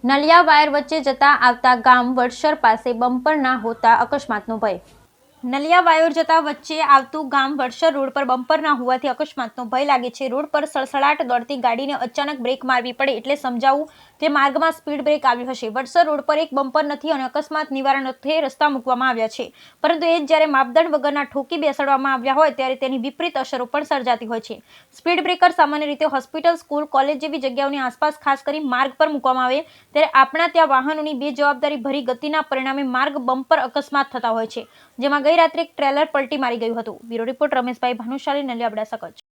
Naliya wire વચ્ચે જતા આવતા ગામ વડસર પાસે બમ્પર ના હોતા અકસ્માતનો ભય। નલિયા વાયર જતા વચ્ચે આવતું ગામ વડસર રોડ પર બમ્પર ના હોવાથી અકસ્માતનો ભય લાગે છે। રોડ પર સળસળાટ દોડતી ગાડીને અચાનક બ્રેક મારવી પડે એટલે સમજાવવું કે માર્ગમાં સ્પીડ બ્રેક આવ્યું હશે। વડસર રોડ પર એક બમ્પર નથી અને અકસ્માત નિવારણ અર્થે રસ્તા મૂકવામાં આવ્યા છે, પરંતુ એ જ જ્યારે માપદંડ વગરના ઠોકી બેસાડવામાં આવ્યા હોય ત્યારે તેની વિપરીત અસરો પણ સર્જાતી હોય છે। સ્પીડ બ્રેકર સામાન્ય રીતે હોસ્પિટલ, સ્કૂલ, કોલેજ જેવી જગ્યાઓની આસપાસ ખાસ કરી માર્ગ પર મૂકવામાં આવે ત્યારે આપણા ત્યાં વાહનોની બેજવાબદારી ભરી ગતિના પરિણામે માર્ગ બમ્પર અકસ્માત થતા હોય છે, જેમાં ગઈ રાત્રે એક ટ્રેલર પલટી મારી ગયું હતું। Bureau report Rameshbhai Bhanushali, Naliya, Abdasa, Kutch.